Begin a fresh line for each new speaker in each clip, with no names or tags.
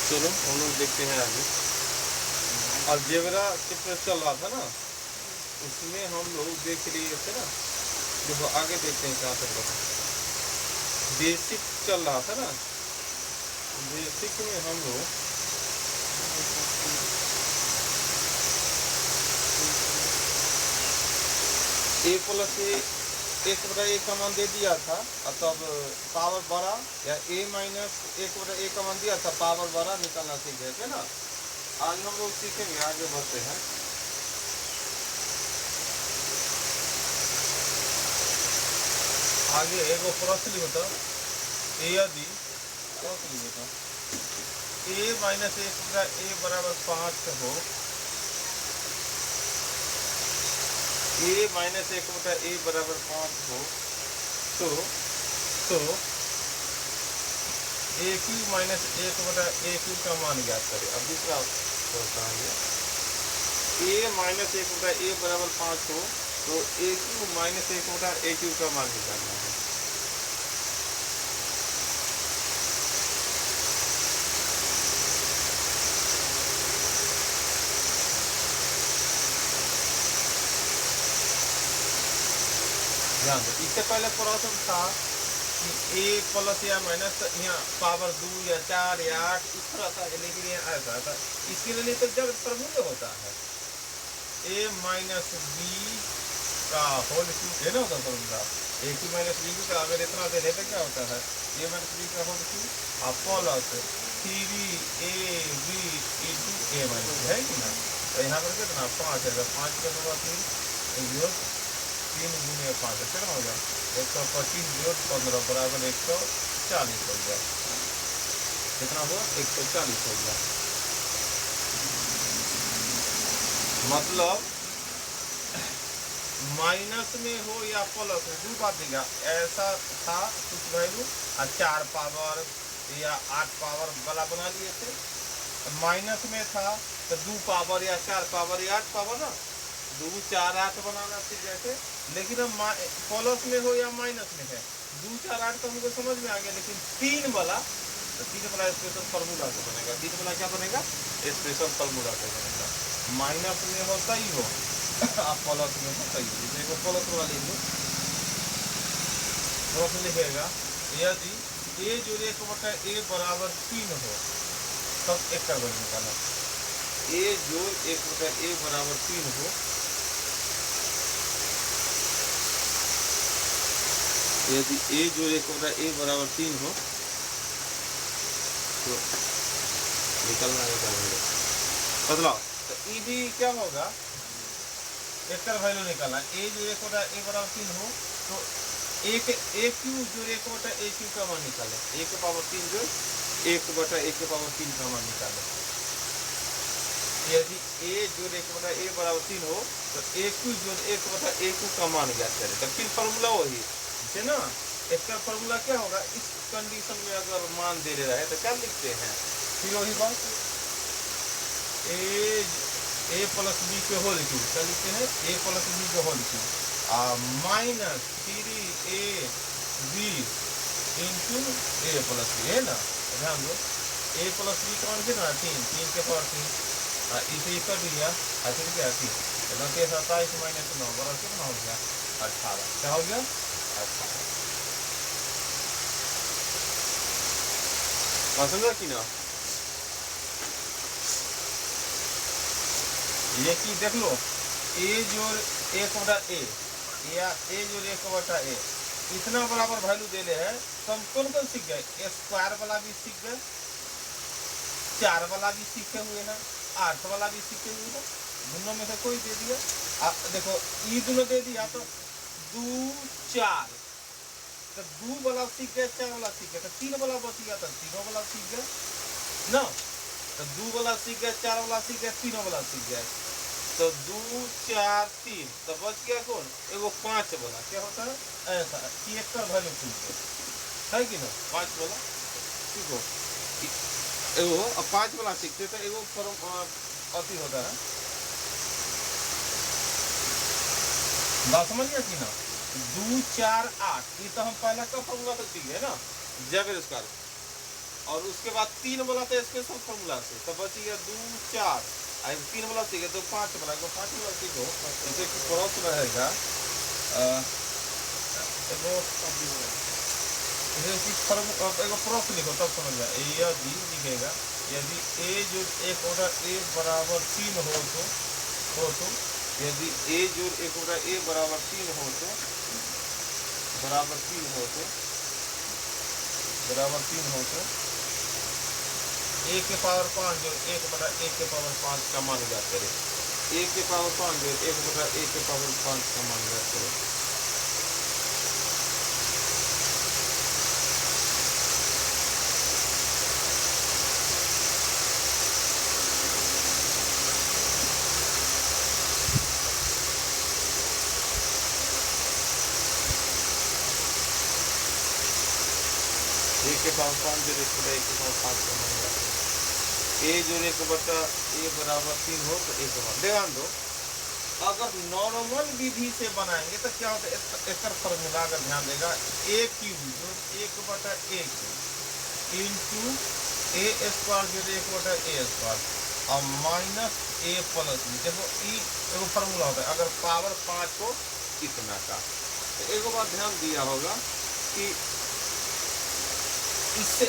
चलो हम लोग देखते हैं आगे। अलजेब्रा चैप्टर चल रहा था ना, उसमें हम लोग देख लिए थे ना। देखो आगे देखते हैं कहाँ तक रहा। बेसिक चल रहा था ना, बेसिक में हम लोग ए प्लस एक बटा ए का मान दे दिया था, तब पावर बड़ा या ए माइनस एक बटा ए का मान दिया था, पावर बड़ा निकालना सीख गए थे ना। आज हम लोग सीखेंगे, आगे बढ़ते हैं। आगे एगो प्रश्न बताओ, यदि प्रश्न बताओ ए माइनस एक बटा ए बराबर 5 हो, ए माइनस एक बटा ए बराबर 5 हो, तो ए क्यू माइनस एक बटा ए क्यू का मान ज्ञात करें। अब दूसरा ए माइनस एक बटा ए बराबर 5 हो, तो ए क्यू माइनस एक बटा ए क्यू का मान निकालना है। ध्यान दो, इससे पहले प्रश्न था कि ए प्लस या माइनस यहाँ पावर 2 या 4 या 8 इस तरह था, लेकिन यहाँ ऐसा था। इसके लिए तो जब प्रमूल्य होता है ए माइनस बी का होल क्यूब है ना, होता फॉर्मूला ए क्यू माइनस बी का। अगर इतना देने पे क्या होता है, ए माइनस बी का होल क्यूब आप plus 3ab into A minus है कि ना। तो यहाँ पर कितना 5 है, 5 का होगा 3 3 गुने 5 कितना हो गया 125 जोड़ 15 बराबर 140 हो गया। कितना हुआ 140 हो गया। मतलब माइनस में हो या प्लस में, दो बात देगा। ऐसा था कुछ वैल्यू 4 पावर या 8 पावर वाला बना लिए थे, माइनस में था तो 2 पावर या 4 पावर या 8 पावर ना, 2 4 8 बनाना सीख गए थे। लेकिन अब प्लस में हो या माइनस में है, 2 4 8 तो हमको समझ में आ गया, लेकिन 3 वाला तो 3 वाला स्पेशल फार्मूला से बनेगा। 3 वाला क्या बनेगा, स्पेशल फार्मूला से बनेगा। माइनस में होता ही हो आप प्लस में होता ही हो, जैसे प्लस वाला लिख लो, प्लस लिखेगा यदि ए जोड़ 1 बटा ए बराबर 3 हो, तब एक का वैल्यू निकालना। ए जोड़ 1 बटा ए बराबर 3 हो, यदि ए जोड़ 1 बटा ए बराबर 3 हो तो निकलना है। बदलाव तो ई भी क्या होगा, एक का वैल्यू निकालना। ए जो 1 बटा ए बराबर 3 हो तो एक ए क्यू जो 1 बटा ए क्यू का मान निकाले, 1 के पावर 3 जो 1 बटा 1 के पावर 3 का मान निकाले। यदि ए जो 1 बटा ए बराबर 3 हो तो ए क्यू जो 1 बटा ए क्यू का मान ज्ञात करें। तो फिर फॉर्मूला वही है ना, इसका फॉर्मूला क्या होगा, इस कंडीशन में अगर मान दे रहा है तो क्या लिखते हैं, फिर वही बात ए प्लस बी के होल क्यूब क्या लिखते हैं, ए प्लस बी के whole cube minus 3ab into A plus B है ना। ध्यान दो, ए प्लस बी का मान कितना 3 के पावर 3, इसे कर दिया फिर क्या 3 27 माइनस 9 बराबर कितना हो गया 18। क्या हो गया 18। समझा कि ना। ये की देख लो, ए जोड़ 1 बटा ए या ए जोड़ 1 बटा ए इतना बराबर वैल्यू दे ले है, तो हम कौन कौन सीख गए, स्क्वायर वाला भी सीख गए, 4 वाला भी सीखे हुए ना, 8 वाला भी सीखे हुए ना। दोनों में से कोई दे दिया, आप देखो ई दोनों दे दिया तो 2 4 तो 2 वाला सीख गए, 4 वाला सीख गए, तो 3 वाला बच गया, तो 3 वाला सीख गए ना। तो 2 वाला सीख गए, 4 वाला सीख गए, 3 वाला सीख गए, तो 2 4 3 तो बच गया कौन, एगो 5 वाला। क्या होता है ऐसा कि एक का वैल्यू ठीक है कि ना, 5 वाला ठीक हो, एगो अब 5 वाला सीखते तो एगो अति होता है। बात समझ गया कि ना, 2 4 8 ये तो हम पहला का फॉर्मूला से सीखे ना, जेबर स्क्वायर और उसके बाद 3 वाला तो स्पेशल फॉर्मूला से तो बच गया 2 4 आई 3 वाला सीखे तो 5 वाला को 5 वाला सीखो जैसे कि क्रॉस रहेगा एगो जैसे कि एगो क्रॉस लिखो तब समझ में यदि लिखेगा यदि a जोड़ 1 बटा a बराबर 3 हो तो यदि a जोड़ 1 बटा a बराबर 3 हो तो a के पावर 5 जो 1 बटा 1 के पावर 5 का मान ज्ञात करें। a के पावर 5 जो 1 बटा 1 के पावर 5 का मान ज्ञात करें। के पावर 5 जो 1 बटा 1 के पावर 5 का मान ज्ञात करें। a जो 1 बटा a बराबर 3 हो तो 1 बराबर ध्यान दो अगर नॉर्मल विधि से बनाएंगे तो क्या होता है इसका फॉर्मूला अगर ध्यान देगा a क्यूब जो 1 बटा a इंटू a स्क्वायर जो 1 बटा a स्क्वायर और माइनस a प्लस b देखो एगो फॉर्मूला होता है अगर पावर 5 को इतना का तो एक बात ध्यान दिया होगा कि इससे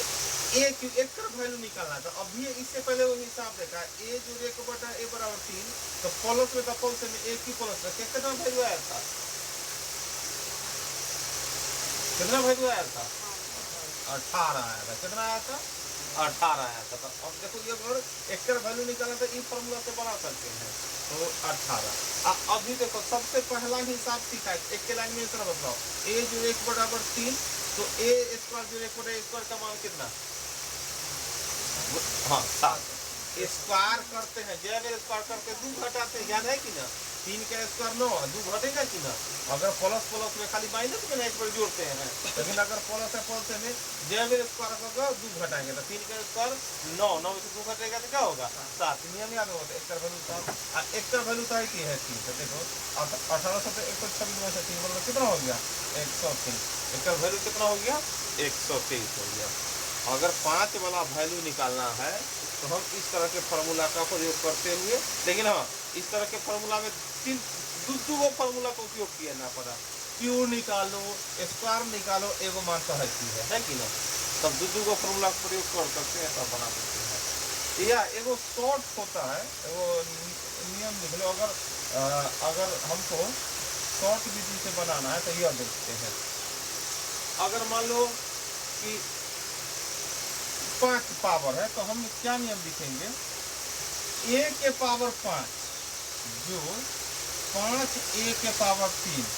एक तरफ वैल्यू निकालना था अभी इससे पहले वो हिसाब देखा a जो 1 बटा a बराबर 3 तो प्लस में डबल से में एक ही प्लस था कितना वैल्यू आया था 18 आया था कितना आया था 18 आया था तो अब देखो ये अगर एक तरफ वैल्यू निकालना था इस फॉर्मूला से बना सकते हैं तो 18 अभी देखो सबसे पहला हिसाब सीखा है एक के लाइन में इस तरह बताओ a जो 1 बराबर 3 तो a स्क्वायर जो 1 बटा a स्क्वायर का मान कितना हाँ 7 स्क्वायर करते हैं जब स्क्वायर करते 2 घटाते हैं याद है कि ना 3 का स्क्वायर 9 2 घटेगा कि ना अगर प्लस में खाली माइनस में नहीं पर जोड़ते हैं लेकिन अगर प्लस है प्लस में जब स्क्वायर होगा 2 घटाएंगे तो 3 का स्क्वायर 9 में से 2 घटेगा तो क्या होगा 7 नियम याद होगा एक तरफ वैल्यू 7 एक तरफ वैल्यू है कि है 3 तो देखो 18 से 126 में से 3 मतलब कितना हो गया 123 एक तरफ वैल्यू कितना हो गया 123 हो गया अगर 5 वाला वैल्यू निकालना है तो हम इस तरह के फार्मूला का प्रयोग करते हुए लेकिन हाँ इस तरह के फार्मूला में दो फार्मूला का उपयोग किया ना पड़ा क्यू निकालो स्क्वायर निकालो एगो मान तो है कि ना तब दो फार्मूला का प्रयोग कर सकते हैं ऐसा बना सकते हैं या एगो शॉर्ट होता है एगो नियम लिख लो अगर हमको शॉर्ट विधि से बनाना है तो यह देखते हैं अगर मान लो कि 5 पावर है तो हम क्या नियम लिखेंगे a के पावर 5 जो 5 a के पावर 3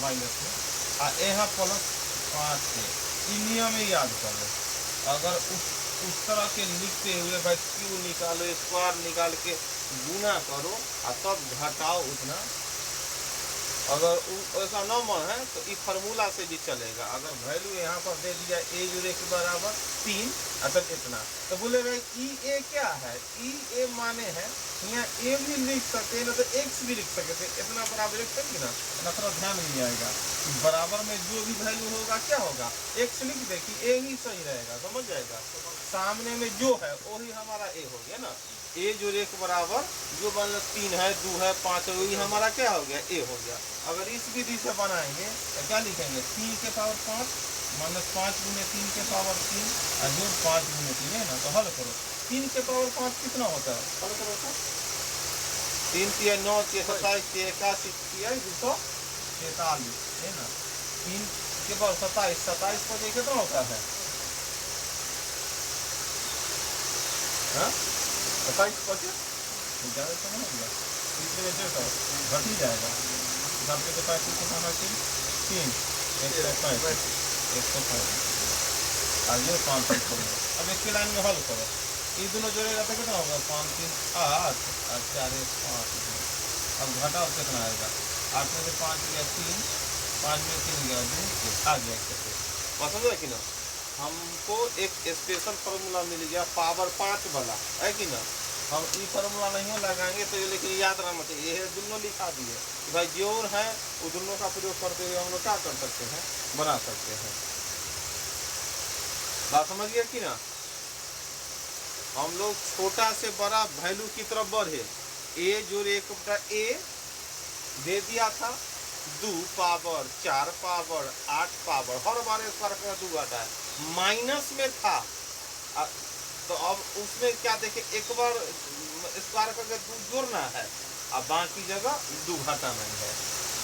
माइनस में यहाँ प्लस 5 है नियम में याद कर लो अगर उस तरह के लिखते हुए भाई क्यू निकालो स्क्वायर निकाल के गुना करो और तब घटाओ उतना अगर ऐसा न मन है तो इस फार्मूला से भी चलेगा अगर वैल्यू यहाँ पर दे दिया a जो के बराबर 3 अतः इतना तो बोले भाई e a क्या है e a माने है यहाँ a भी लिख सकते हैं ना तो x भी लिख सकते हैं इतना बराबर लिख सकते ना थोड़ा ध्यान नहीं आएगा कि बराबर में जो भी वैल्यू होगा क्या होगा x लिख दे कि a ही सही रहेगा समझ जाएगा सामने में जो है वही हमारा a हो गया ना a जो 1 बराबर जो मान लो 3 है 2 है 5 है वही हमारा क्या हो गया a हो गया अगर इस विधि से बनाएंगे तो क्या लिखेंगे 3 के पावर 5 माइनस 5 गुने 3 के पावर 3 और जो 5 गुने 3 है ना तो हल करो 3 के पावर 5 कितना होता है हल करो तो 3 3 9 27 81 243 है ना 3 के पावर 27 पर कितना होता है हाँ 27 25 ज़्यादा तो नहीं हो गया इसमें देखो घट ही जाएगा आपके तो 35 को खाना चाहिए 3 105 आगे 5 अब एक के लाइन में हल करो ये दोनों जोड़ेगा तो कितना होगा 5 3 8 और 4 1 5 अब घटाओ कितना आएगा 8 में से 5 गया 3 5 में 3 गया 2 आ गया पसंद है कि ना हमको एक स्पेशल फार्मूला मिल गया पावर 5 वाला है कि ना हम ये फार्मूला नहीं लगाएंगे तो ये लेकिन याद रहना चाहिए ये दोनों लिखा दिए कि भाई जोड़ है वो दोनों का प्रयोग करते हुए हम लोग क्या कर सकते हैं बना सकते हैं बात समझ गया कि ना। हम लोग छोटा से बड़ा वैल्यू की तरफ बढ़े, ए जोड़ 1/a दे दिया था 2 पावर 4 पावर 8 पावर, हर बार स्क्वायर का 2 घटा है, माइनस में था तो अब उसमें क्या देखे, एक बार स्क्वायर करके 2 जोड़ना है, अब बाकी जगह 2 घटाना है।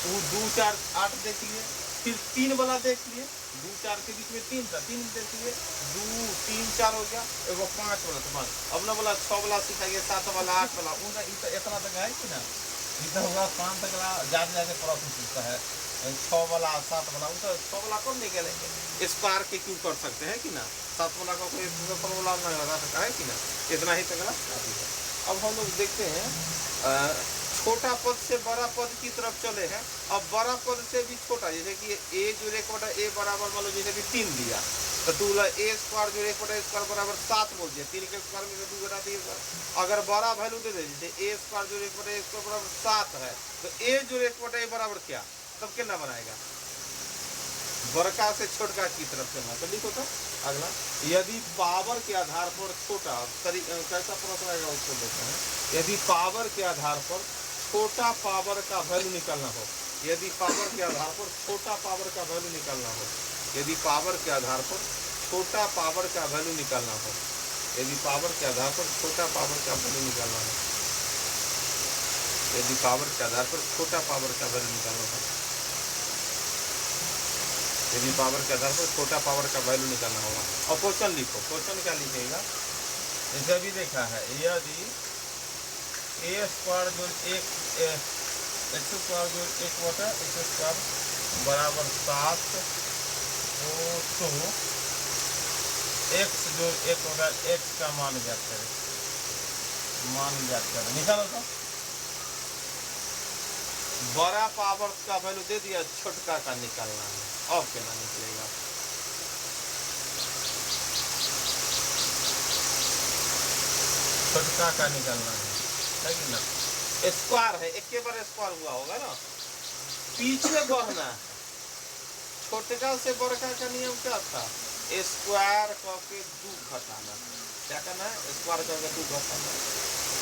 वो 2 4 8 देख लिए, फिर 3 वाला देख लिए, 2 4 के बीच में 3 था, 3 देख लिए, 2 3 4 हो गया, एगो 5 वाला था, अब ना वाला 6 वाला सिखाइए, 7 वाला 8 वाला, उनका इतना तक है कि ना, इतना होगा 5 तक जाते जाते प्रोसेस होता है, 6 वाला 7 वाला, उनका 6 वाला कौन निकलेंगे, स्क्वायर के क्यों कर सकते हैं कि ना, 7 वाला का कोई फॉर्मूला नहीं लगा सकता है कि ना, इतना ही तक ना। अब हम लोग देखते हैं छोटा पद से बड़ा पद की तरफ चले हैं, अब बड़ा पद से भी छोटा, जैसे कि a जोड़ 1/a बराबर मान लो जैसे कि 3 दिया, तो 2 a स्क्वायर जोड़ 1/a बराबर 7 बोल दिया, 3 के स्क्वायर में 2 घटा दिए। अगर बड़ा वैल्यू दे दे, जैसे a स्क्वायर जोड़ 1/a बराबर 7 है, तो a जोड़ 1/a बराबर क्या, तब कितना बनाएगा, बड़का से छोटका की तरफ चलना। तो लिखो तो अगला, यदि पावर के आधार पर छोटा, कैसा प्रश्न आएगा उसको देखते हैं, यदि पावर के आधार पर छोटा पावर का वैल्यू निकालना हो, यदि पावर के आधार पर छोटा पावर का वैल्यू निकालना हो, यदि पावर के आधार पर छोटा पावर का वैल्यू निकालना हो, यदि पावर के आधार पर छोटा पावर का वैल्यू निकालना हो, यदि पावर के आधार पर छोटा पावर का वैल्यू निकालना हो, यदि पावर के आधार पर छोटा पावर का वैल्यू निकालना होगा। और क्वेश्चन लिखो, क्वेश्चन क्या लिखेगा, जैसे अभी देखा है, यदि a स्क्वायर जो 1 x स्क्वायर जो 1/x स्क्वायर बराबर 7 हो तो x जो 1/x का मान ज्ञात करें, मान ज्ञात करें, निकालो तो। बड़ा पावर का वैल्यू दे दिया, छोटका का निकालना है, अब क्या निकलेगा, छोटका का निकालना है कि ना, स्क्वायर है, एक के बार स्क्वायर हुआ होगा ना, पीछे बढ़ना है, छोटका से बड़का का नियम क्या था, स्क्वायर करके 2 घटाना, क्या करना है, स्क्वायर करके 2 घटाना।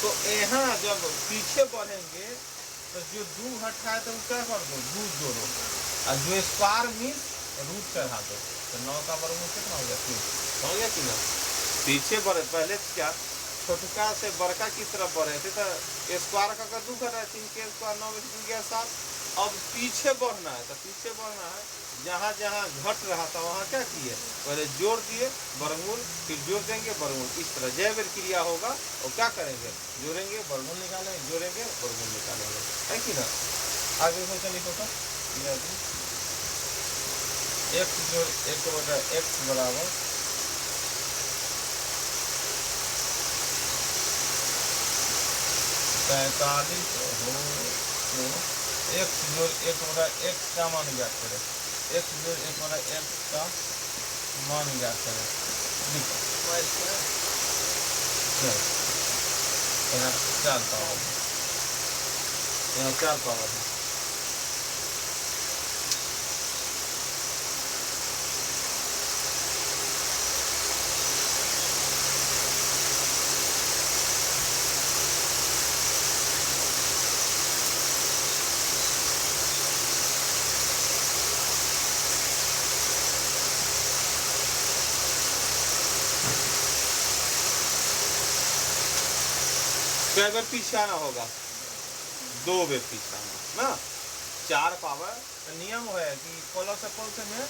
तो यहाँ जब पीछे बढ़ेंगे तो जो 2 हटाए तो क्या कर दो, 2 जोड़ो, और जो स्क्वायर मीन रूट चढ़ा दो, तो 9 का वर्गमूल कितना हो गया, 3 हो गया कि ना। पीछे बढ़े, पहले क्या छोटका से बड़का की तरफ बढ़े थे तो स्क्वायर का 2 घटाए, 3 के स्क्वायर 9 में 3 गया 7। अब पीछे बढ़ना है, तो पीछे बढ़ना है, जहाँ जहाँ घट रहा था वहाँ क्या किए, पहले जोड़ दिए वर्गमूल, फिर जोड़ देंगे वर्गमूल, इस तरह जय बेर क्रिया होगा, और क्या करेंगे, जोड़ेंगे वर्गमूल निकालेंगे, जोड़ेंगे वर्गमूल निकालेंगे, है कि ना। आगे क्वेश्चन लिखो तो, x जोड़ 1/x बराबर 45 हो तो x जोड़ 1/x का मान ज्ञात करें, x जोड़ 1/x का मान ज्ञात करें, यहाँ 4 पावर है, यहाँ 4 पावर है, क्या बार पीछे आना होगा, 2 बार पीछे आना ना, 4 पावर नियम है कि पोलर से पोल से में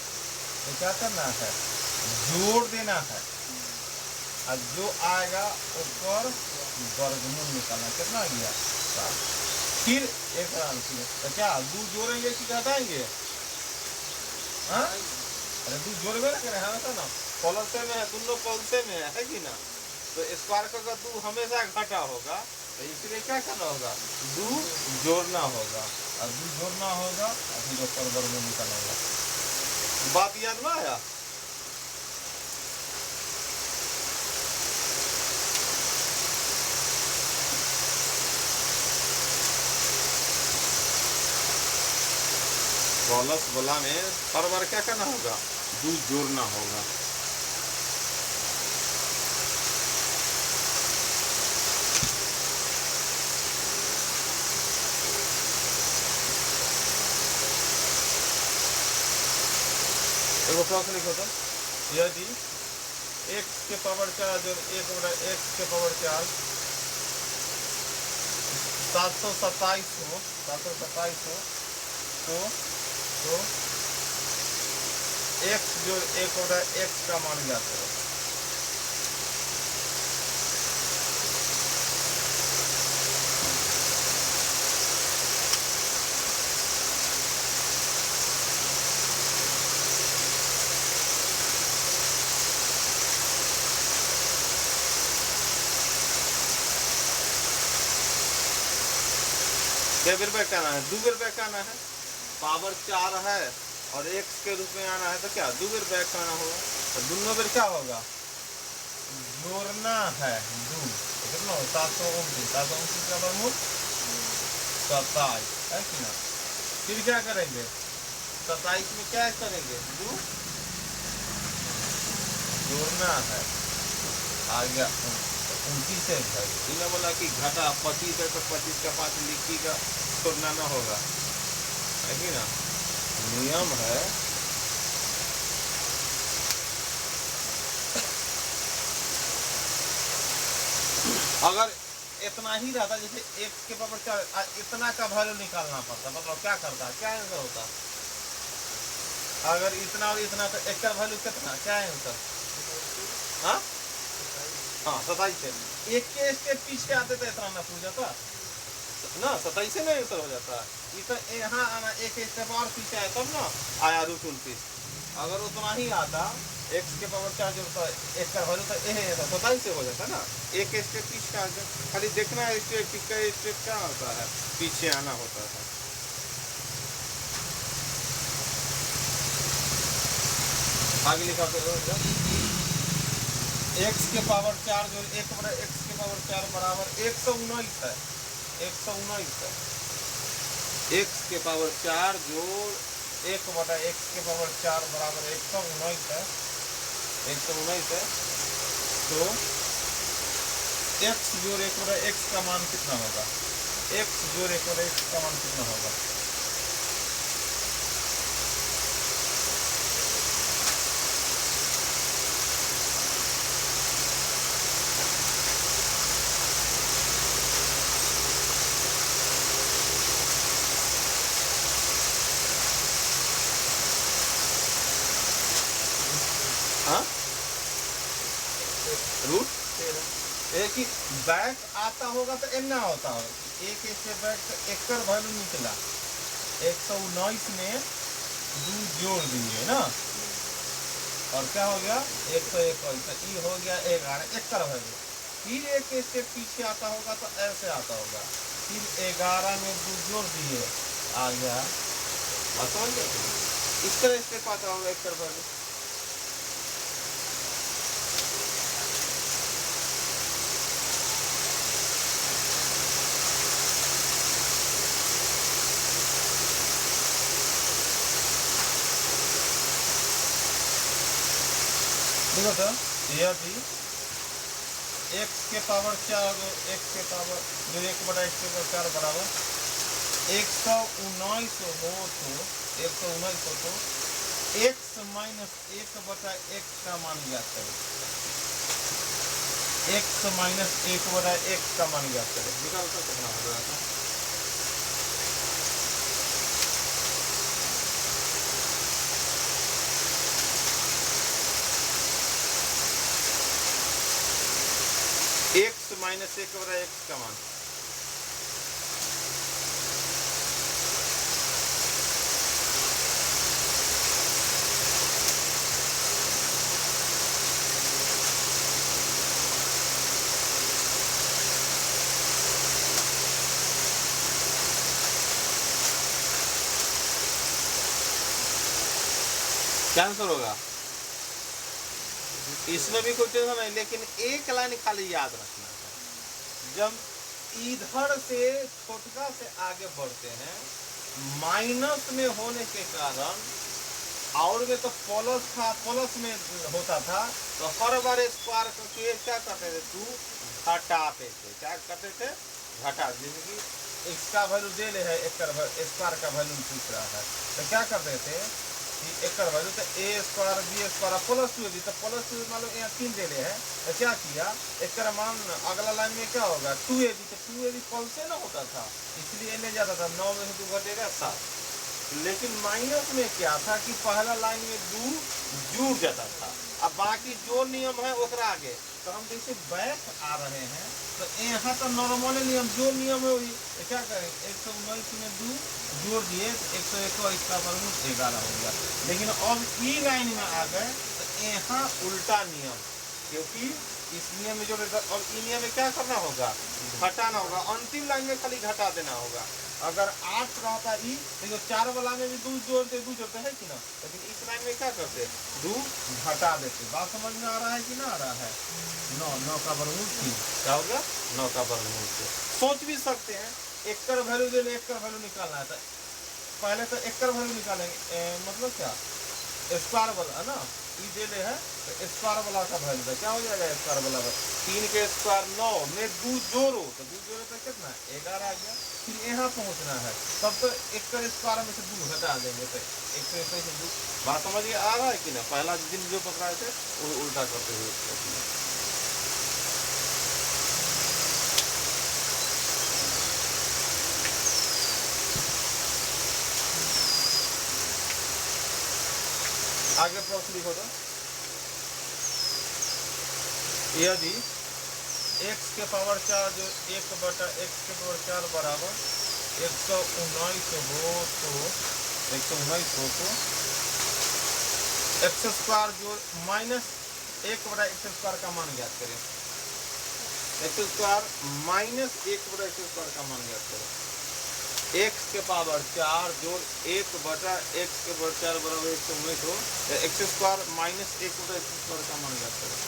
तो क्या करना है, जोड़ देना है, और जो आएगा ऊपर वर्गमूल निकालना, कितना गया 7, फिर एक आंसर, तो क्या 2 जोड़ेंगे कि घटाएंगे, हाँ अरे 2 जोड़बे ना करें, हाँ ना, पोलर से में है, दोनों पोल से में है कि ना, तो स्क्वायर का 2 हमेशा घटा होगा, तो इसलिए क्या करना होगा, 2 जोड़ना होगा, और 2 जोड़ना होगा, और फिर ऊपर वर्गमूल निकालेगा। बात याद में आया, प्लस वाला में हर बार क्या करना होगा, 2 जोड़ना होगा, एगो प्रश्न लिखो तो, यदि x के पावर 4 जो 1/x के पावर 4 727 हो, 727 हो, तो x जो 1/x का मान ज्ञात करो। क्या बेर बैक आना है? 2 बेर बैक आना है। पावर 4 है और x के रूप में आना है तो क्या 2 बेर बैक आना होगा। तो दोनों बेर क्या होगा? जोड़ना है 2, कितना हो 729, 729 का वर्गमूल 27 है कि ना। फिर क्या करेंगे? 27 में क्या करेंगे? 2 जोड़ना है, आ गया 29 है भाई। इन्हें बोला कि घटा 25 है तो 25 का 5 लिखिएगा, छोड़ना ना होगा, है कि ना। नियम है अगर इतना ही रहता, जैसे 1 के पावर 4 इतना का वैल्यू निकालना पड़ता, मतलब क्या करता, क्या आंसर होता? अगर इतना और इतना तो 1 का वैल्यू कितना, क्या आंसर? हाँ हाँ 27 है। 1 के स्टेप पीछे आते तो इतना ना पूछ जाता ना, 27 से नहीं आंसर हो जाता। इतना यहाँ आना 1 स्टेप और पीछे आया तब ना आया √29। अगर उतना ही आता x के पावर 4 जो होता है 1 का वैल्यू तो 27 से हो जाता ना। 1 स्टेप पीछे आ जाए, खाली देखना है स्टेप क्या होता है, पीछे आना होता है। आगे लिखा x के पावर 4 जो 1/x के पावर 4 बराबर 119 है। 119 है। x के पावर 4 जोड़ 1/x के पावर 4 बराबर 119 है। 119 है तो x जोड़ 1/x का मान कितना होगा? x जोड़ 1/x का मान कितना होगा? हाँ एक ही बैक आता होगा तो एम ना होता होगा, एक से बैक तो एक वैल्यू निकला 119 में 2 जोड़ दिए ना, और क्या हो गया 121, तो ये हो गया 11 एक वैल्यू। फिर एक स्टेप पीछे आता होगा तो ऐसे आता होगा, फिर 11 में 2 जोड़ दिए आ गया, इस तरह स्टेप आता होगा एक वैल्यू। देखो तो यदि x के पावर 4 x के पावर जो 1/x के पावर 4 बराबर 119 हो तो 119 हो तो x माइनस 1/x का मान ज्ञात करें। x माइनस 1/x का मान ज्ञात करें। निकाल कर कितना हो रहा था? x माइनस 1/x का मान क्या आंसर होगा? इसमें भी कोई टेंशन नहीं, लेकिन एक लाइन खाली याद रखना है, जब इधर से छोटका से आगे बढ़ते हैं माइनस में होने के कारण, और में तो प्लस था, प्लस में होता था तो हर बार स्क्वायर करके क्या करते थे, तू घटाते थे। क्या करते थे? घटा। जैसे कि इसका वैल्यू दे ले है, एक स्क्वायर का वैल्यू पूछ रहा है तो क्या करते थे, एक वैल्यू तो ए स्क्वायर बी स्क्वायर प्लस 2 तो प्लस 2 मान लो यहाँ 3 ले हैं, तो क्या किया एक मान अगला लाइन में क्या होगा 2ab, तो 2ab पल से ना होता था, इसलिए ले जाता था 9 में से 2 घटेगा 7। लेकिन माइनस में क्या था कि पहला लाइन में 2 जुड़ जाता था, अब बाकी जो नियम है उसका आगे, तो हम जैसे बैक आ रहे हैं तो यहाँ तो नॉर्मल नियम जो नियम है वही, तो क्या करें 119 में 2 जोड़ दिए तो 121 का वर्गमूल 11 हो गया। लेकिन अब ई लाइन में आ गए तो यहाँ उल्टा नियम, क्योंकि इस नियम में जो अब ई नियम में क्या करना होगा घटाना होगा, अंतिम लाइन में खाली घटा देना होगा। अगर 8 रहता ई तो 4 वाला में भी 2 जोड़ते है कि ना, लेकिन इस लाइन में क्या करते 2 घटा देते। बात समझ में आ रहा है कि ना आ रहा है। 9 का वर्गमूल 3 क्या हो गया 9 का वर्गमूल 3। सोच भी सकते हैं एक कर वैल्यू दे ले, एक कर वैल्यू निकालना है तो पहले तो एक कर वैल्यू निकालेंगे, मतलब क्या स्क्वायर वाला है ना, ई दे ले है तो स्क्वायर वाला का वैल्यू है क्या हो जाएगा स्क्वायर वाला 3 के स्क्वायर 9 में 2 जोड़ो तो 2 जोड़ो तो कितना 11 आ गया। फिर यहाँ पहुँचना है तब तो एक कर स्क्वायर में से 2 हटा देंगे तो 121 से 2। बात समझिए आ रहा है कि ना, पहला दिन जो पकड़ाए थे वो उल्टा करते हुए। आगे प्रश्न लिखो तो यदि x के पावर 4 जो 1/x के पावर 4 बराबर 119 हो तो 119 हो तो एक्स स्क्वायर जो माइनस 1/x स्क्वायर का मान ज्ञात करें। X square minus 1/x square का मान ज्ञात करें। x के पावर 4 जो 1/x के पावर 4 बराबर 119 हो तो x square minus 1/x square का मान ज्ञात करें।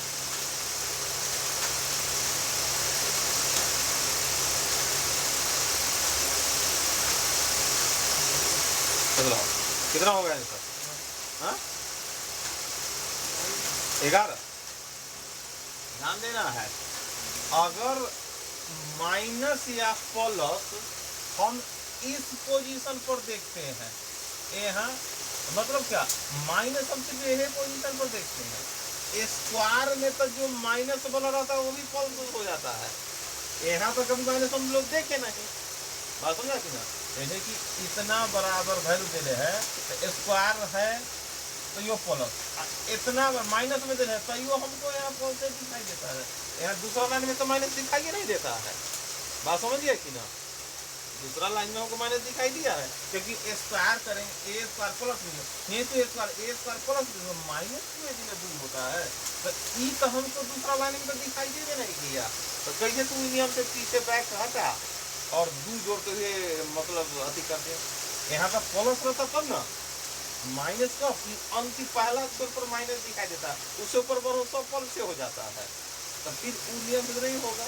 कितना होगा आंसर? हाँ 11। ध्यान देना है, अगर माइनस या प्लस हम इस पोजीशन पर देखते हैं, यहाँ मतलब क्या माइनस हम सिर्फ यही पोजीशन पर देखते हैं, स्क्वायर में तो जो माइनस वाला रहता है वो भी प्लस हो जाता है। यहाँ तो कभी माइनस हम लोग देखे नहीं, बात समझा कि ना। जैसे कि इतना बराबर वैल्यू दे रहे है तो स्क्वायर है तो यो प्लस, इतना माइनस में दे रहे तो यो हमको यहाँ प्लस दिखाई देता है, यहाँ दूसरा लाइन में तो माइनस दिखाई नहीं देता है। बात समझिए कि ना, दूसरा लाइन में हमको माइनस दिखाई दिया है क्योंकि स्क्वायर करेंगे ए स्क्वायर प्लस नहीं तो ए स्क्वायर प्लस माइनस क्यों दूर होता है, तो ई तो हमको दूसरा लाइन में तो दिखाई दे नहीं दिया, तो कैसे तू नियम से पीछे बैक हटा और 2 जोड़ते हुए मतलब अति कर दे। यहाँ का प्लस रहता तब ना, माइनस का अंतिम पहला छोर पर माइनस दिखाई देता है, उससे ऊपर भरोसा पल से हो जाता है, तो फिर नियम से नहीं होगा।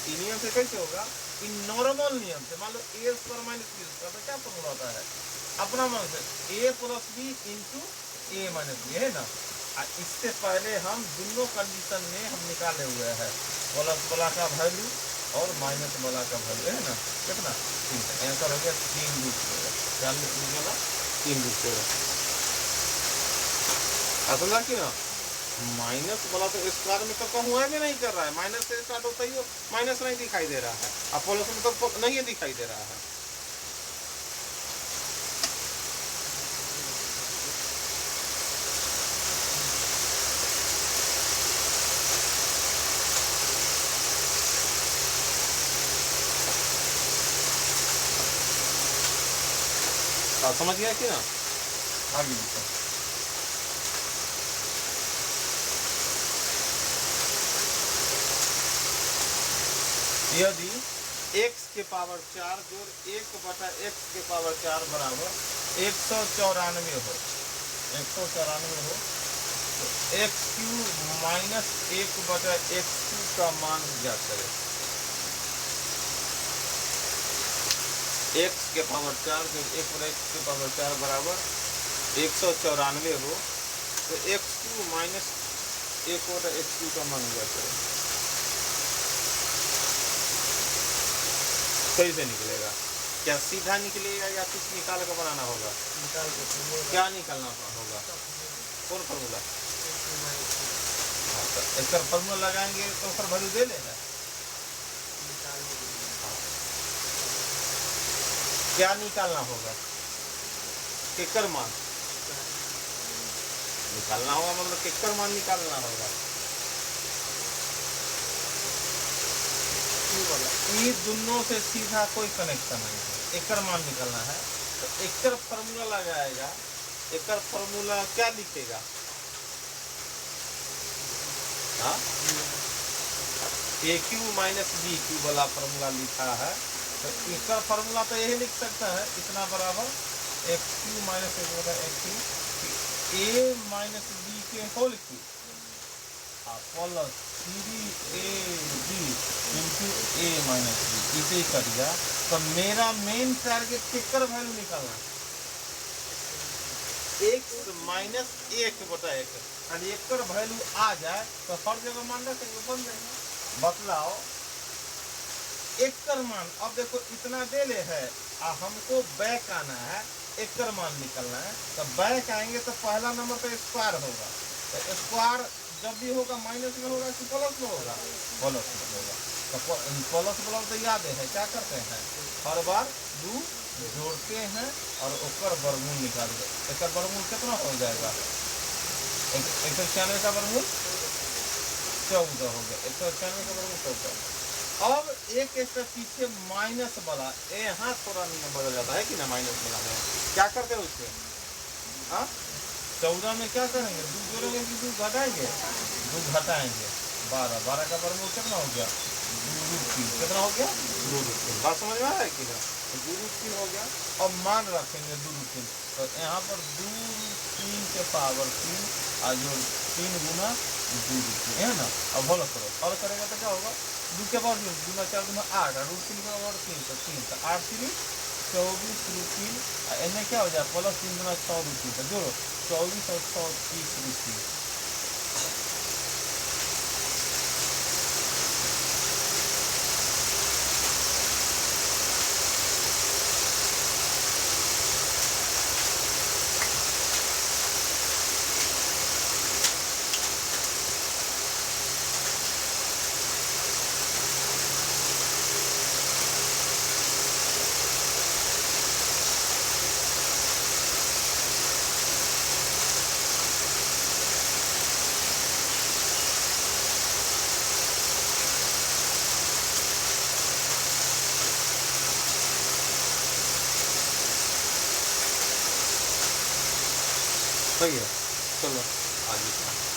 इन नियम से कैसे होगा, इन नॉर्मल नियम से मान लो ए स्क्वायर माइनस बी स्क्वायर तो क्या फॉर्मूला होता है अपना मन से ए plus B into A minus B है ना। इससे पहले हम दोनों कंडीशन में हम निकाले हुए हैं प्लस वाला का वैल्यू और माइनस वाला का वैल्यू है ना, कितना 3 आंसर हो गया 3 रूट क्या निकलेगा 3 रूट असला कि ना। माइनस वाला तो स्क्वायर में तो कहूँ भी नहीं कर रहा है, माइनस से स्टार्ट होता ही माइनस नहीं दिखाई दे रहा है, अब प्लस में तो नहीं दिखाई दे रहा है। समझ गया कि ना, आगे देखो। यदि x के पावर 4 जोड़ 1/x के पावर 4 बराबर 194 हो, 194 हो तो x³ माइनस 1/x³ का मान ज्ञात करें। x के पावर 4 जो 1/x के पावर 4 बराबर 194 हो तो x³ माइनस 1/x³ का मान ज्ञात करें। कैसे निकलेगा, क्या सीधा निकलेगा या कुछ निकाल कर बनाना होगा? क्या निकालना होगा? कौन फार्मूला? एक फार्मूला लगाएंगे तो उसका वैल्यू दे लेगा। क्या निकालना होगा? केकर मान निकालना होगा, मतलब केकर मान निकालना होगा। ये दोनों से सीधा कोई कनेक्शन नहीं है, एकर मान निकालना है तो एकर फार्मूला लगाएगा। एकर फार्मूला क्या लिखेगा? हाँ, ए क्यू माइनस बी क्यू वाला फार्मूला लिखा है, तो इसका फार्मूला तो यही लिख सकता है, इतना बराबर एक्स क्यू माइनस एक बटा X cube A minus B के whole cube plus 3ab into A minus B, इसे ही कर दिया। तो मेरा मेन टारगेट केकर वैल्यू निकालना, एक्स माइनस एक बटा एक, और एकर वैल्यू आ जाए तो हर जगह मान रखेंगे, बन जाएगा। बतलाओ एकर मान, अब देखो इतना दे ले है, हमको बैक आना है, एकर मान निकलना है, तो बैक आएंगे तो पहला नंबर पे स्क्वायर होगा, तो स्क्वायर जब भी होगा माइनस में होगा कि प्लस में होगा? प्लस में होगा। तो प्लस प्लस तो याद है, क्या करते हैं, हर बार दो जोड़ते हैं और ओकर वर्गमूल निकालते हैं। एकर वर्गमूल कितना हो जाएगा? 196 का वर्गमूल 14 हो गया, 196 का वर्गमूल 14। अब एक स्टेप पीछे माइनस वाला, यहाँ थोड़ा नियम बदल जाता है कि ना, माइनस वाला है क्या करते हैं उससे? हाँ, 14 में क्या करेंगे, 2 जोड़ेंगे कि 2 घटाएंगे? 2 घटाएंगे, 12, 12 का वर्गमूल कितना हो गया? 2√3, कितना हो गया? 2√3। बात समझ में आ रहा है कि ना? 2√3 हो गया। अब मान रखेंगे 2√3, तो यहाँ पर 2√3 के पावर 3 और जो 3 गुना 2√3 है ना। अब हल करो, हल करेगा तो क्या होगा? 2 के पावर 2 4 गुना 8 और √3 का पावर 3 तो 3, तो 8 3 24√3, इनमें क्या हो जाए प्लस 3 गुना 6√3, तो जोड़ो 24 और 6 30√3। सही है, चलो आगे।